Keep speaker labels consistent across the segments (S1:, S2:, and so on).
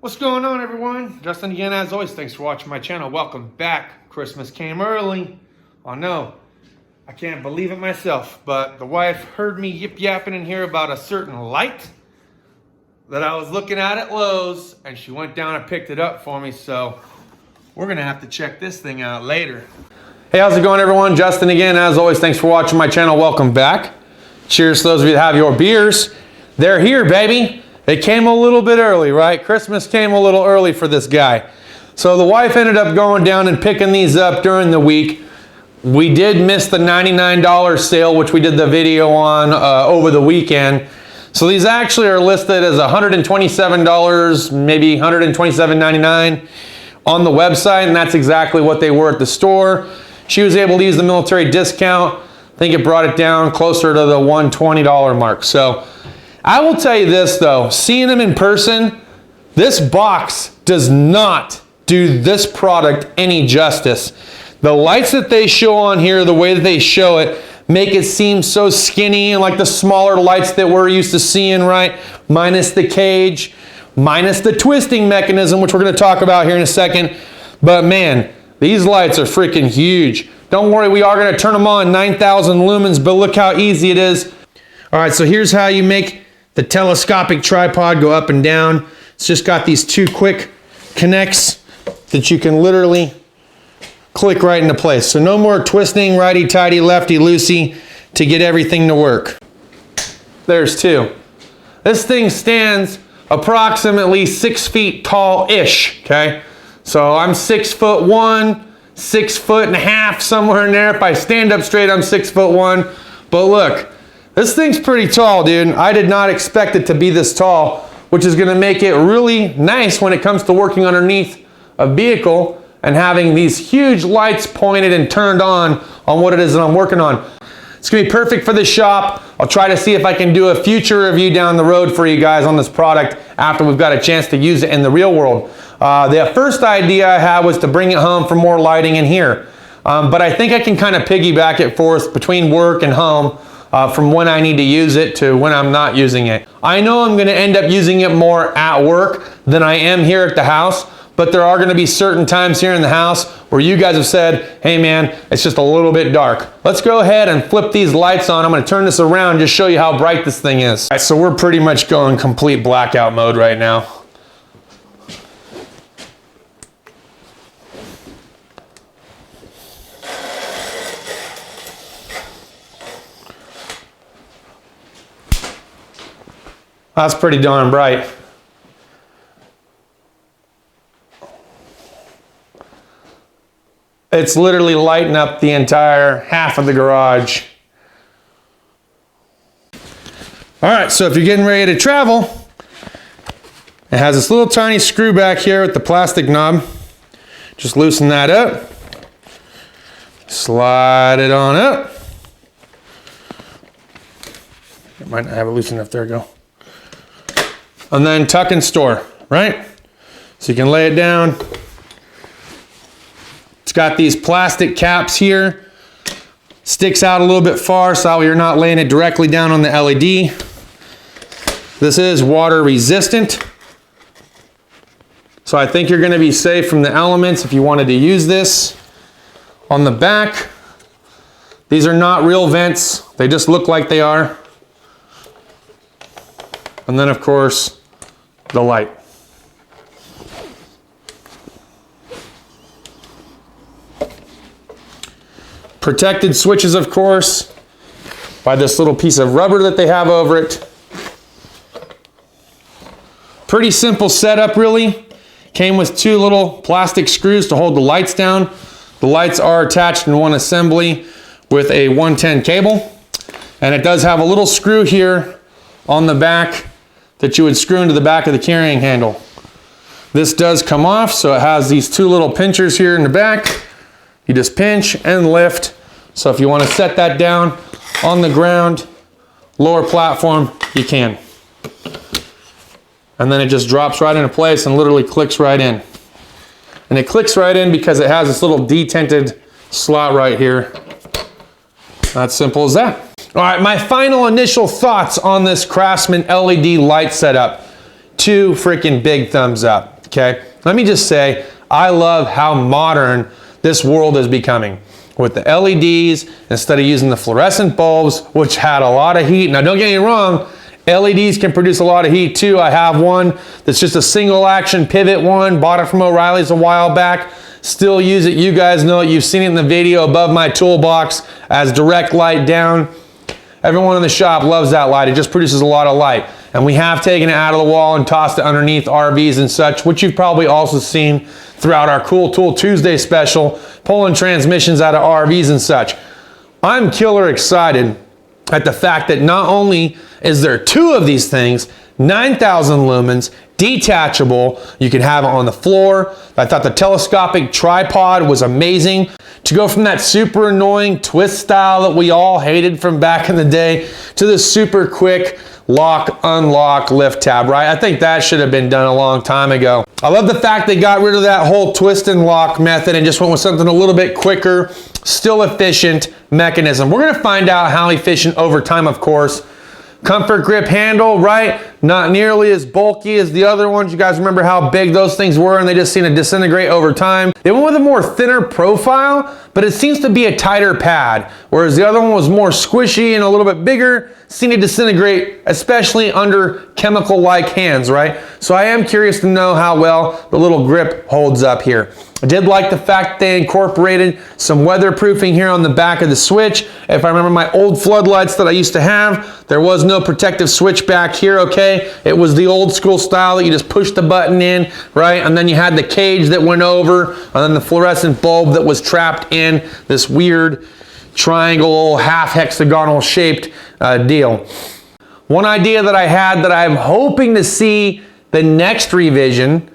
S1: What's going on, everyone? Justin again, as always. Thanks for watching my channel. Welcome back. Christmas came early. I know. I can't believe it myself, but the wife heard me yip-yapping in here about a certain light that I was looking at Lowe's, and she went down and picked it up for me, so we're gonna have to check this thing out later. Hey, how's it going, everyone? Justin again, as always. Thanks for watching my channel. Welcome back. Cheers to those of you that have your beers. They're here, baby. It came a little bit early, right? Christmas came a little early for this guy. So the wife ended up going down and picking these up during the week. We did miss the $99 sale, which we did the video on over the weekend. So these actually are listed as $127, maybe $127.99 on the website, and that's exactly what they were at the store. She was able to use the military discount. I think it brought it down closer to the $120 mark. So I will tell you this though, seeing them in person, this box does not do this product any justice. The lights that they show on here, the way that they show it, make it seem so skinny and like the smaller lights that we're used to seeing, right? Minus the cage, minus the twisting mechanism, which we're gonna talk about here in a second. But man, these lights are freaking huge. Don't worry, we are gonna turn them on 9,000 lumens, but look how easy it is. All right, so here's how you make the telescopic tripod go up and down. It's just got these two quick connects that you can literally click right into place. So no more twisting righty-tighty, lefty-loosey to get everything to work. There's two. This thing stands approximately 6 feet tall-ish, okay? So I'm 6'1", 6.5 feet, somewhere in there. If I stand up straight, I'm 6'1". But look, this thing's pretty tall, dude. I did not expect it to be this tall, which is gonna make it really nice when it comes to working underneath a vehicle and having these huge lights pointed and turned on what it is that I'm working on. It's gonna be perfect for the shop. I'll try to see if I can do a future review down the road for you guys on this product after we've got a chance to use it in the real world. The first idea I had was to bring it home for more lighting in here. But I think I can kind of piggyback it forth between work and home from when I need to use it to when I'm not using it. I know I'm gonna end up using it more at work than I am here at the house, but there are gonna be certain times here in the house where you guys have said, hey man, it's just a little bit dark. Let's go ahead and flip these lights on. I'm gonna turn this around, just show you how bright this thing is. All right, so we're pretty much going complete blackout mode right now. That's pretty darn bright. It's literally lighting up the entire half of the garage. All right, so if you're getting ready to travel, it has this little tiny screw back here with the plastic knob. Just loosen that up. Slide it on up. It might not have it loose enough, there we go. And then tuck and store, right? So you can lay it down. It's got these plastic caps here. Sticks out a little bit far so you're not laying it directly down on the LED. This is water resistant. So I think you're gonna be safe from the elements if you wanted to use this. On the back, these are not real vents. They just look like they are. And then of course, the light. Protected switches, of course, by this little piece of rubber that they have over it. Pretty simple setup, really. Came with two little plastic screws to hold the lights down. The lights are attached in one assembly with a 110 cable. And it does have a little screw here on the back that you would screw into the back of the carrying handle. This does come off, so it has these two little pinchers here in the back. You just pinch and lift. So if you want to set that down on the ground, lower platform, you can. And then it just drops right into place and literally clicks right in. And it clicks right in because it has this little detented slot right here. That's simple as that. All right, my final initial thoughts on this Craftsman LED light setup. 2 freaking big thumbs up, okay? Let me just say, I love how modern this world is becoming. With the LEDs, instead of using the fluorescent bulbs, which had a lot of heat. Now don't get me wrong, LEDs can produce a lot of heat too. I have one that's just a single action pivot one, bought it from O'Reilly's a while back. Still use it, you guys know it, you've seen it in the video above my toolbox as direct light down. Everyone in the shop loves that light, it just produces a lot of light. And we have taken it out of the wall and tossed it underneath RVs and such, which you've probably also seen throughout our Cool Tool Tuesday special, pulling transmissions out of RVs and such. I'm killer excited at the fact that not only is there 2 of these things, 9,000 lumens, detachable, you can have it on the floor. I thought the telescopic tripod was amazing. To go from that super annoying twist style that we all hated from back in the day to the super quick lock, unlock, lift tab, right? I think that should have been done a long time ago. I love the fact they got rid of that whole twist and lock method and just went with something a little bit quicker, still efficient mechanism. We're gonna find out how efficient over time, of course. Comfort grip handle, right? Not nearly as bulky as the other ones. You guys remember how big those things were and they just seem to disintegrate over time. They went with a more thinner profile, but it seems to be a tighter pad, whereas the other one was more squishy and a little bit bigger, seemed to disintegrate, especially under chemical-like hands, right? So I am curious to know how well the little grip holds up here. I did like the fact they incorporated some weatherproofing here on the back of the switch. If I remember my old floodlights that I used to have, there was no protective switch back here, okay? It was the old school style that you just push the button in, right? And then you had the cage that went over, and then the fluorescent bulb that was trapped in this weird triangle, half hexagonal shaped deal. One idea that I had that I'm hoping to see the next revision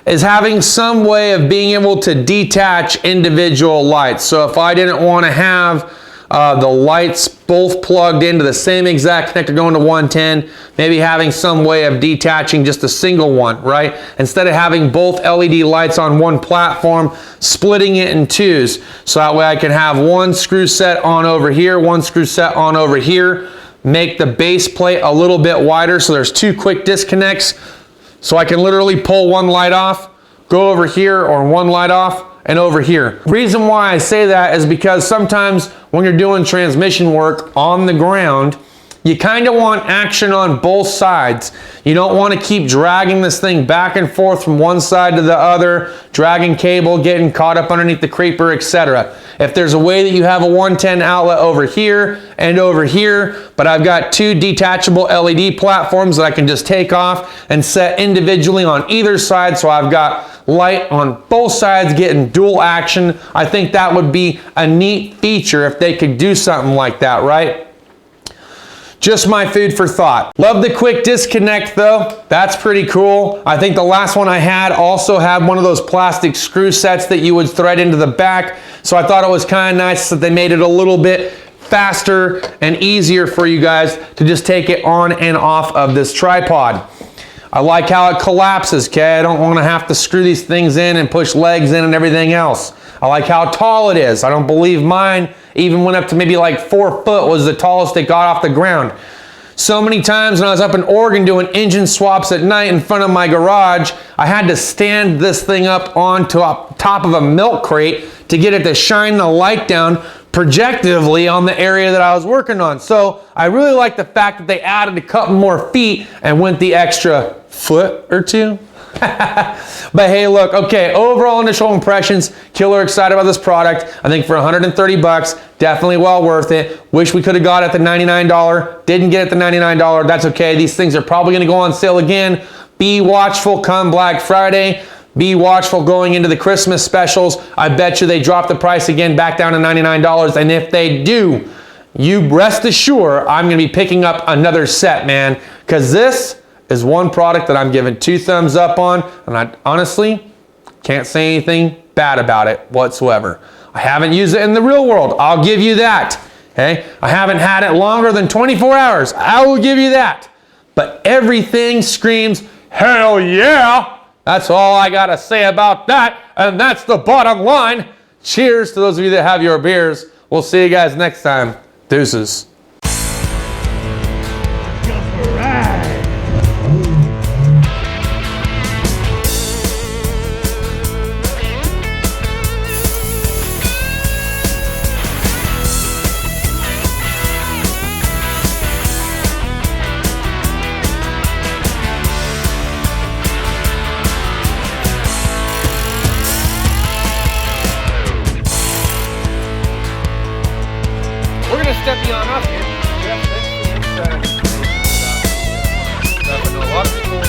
S1: is having some way of being able to detach individual lights. So if I didn't want to have the lights both plugged into the same exact connector going to 110, maybe having some way of detaching just a single one, right? Instead of having both LED lights on one platform, splitting it in 2s. So that way I can have one screw set on over here, one screw set on over here, make the base plate a little bit wider so there's 2 quick disconnects. So I can literally pull one light off, go over here, or one light off and over here. Reason why I say that is because sometimes when you're doing transmission work on the ground, you kind of want action on both sides. You don't want to keep dragging this thing back and forth from one side to the other, dragging cable, getting caught up underneath the creeper, etc. If there's a way that you have a 110 outlet over here and over here, but I've got 2 detachable LED platforms that I can just take off and set individually on either side, so I've got light on both sides getting dual action. I think that would be a neat feature if they could do something like that, right? Just my food for thought. Love the quick disconnect though. That's pretty cool. I think the last one I had also had one of those plastic screw sets that you would thread into the back. So I thought it was kind of nice that they made it a little bit faster and easier for you guys to just take it on and off of this tripod. I like how it collapses, okay? I don't want to have to screw these things in and push legs in and everything else. I like how tall it is. I don't believe mine even went up to maybe like 4 foot was the tallest it got off the ground. So many times when I was up in Oregon doing engine swaps at night in front of my garage, I had to stand this thing up onto top of a milk crate to get it to shine the light down projectively on the area that I was working on. So I really like the fact that they added a couple more feet and went the extra foot or 2. But hey, look, okay, overall initial impressions, killer excited about this product. I think for 130 bucks, definitely well worth it. Wish we could have got it at the $99. Didn't get it at the $99. That's okay. These things are probably going to go on sale again. Be watchful come Black Friday. Be watchful going into the Christmas specials. I bet you they drop the price again back down to $99. And if they do, you rest assured I'm going to be picking up another set, man, because this is one product that I'm giving 2 thumbs up on, and I honestly can't say anything bad about it whatsoever. I haven't used it in the real world. I'll give you that. Okay? I haven't had it longer than 24 hours. I will give you that. But everything screams, hell yeah! That's all I got to say about that, and that's the bottom line. Cheers to those of you that have your beers. We'll see you guys next time. Deuces.
S2: Just right.
S1: we're gonna step beyond us here. Yeah, thanks for this information about stuff. I know a lot of people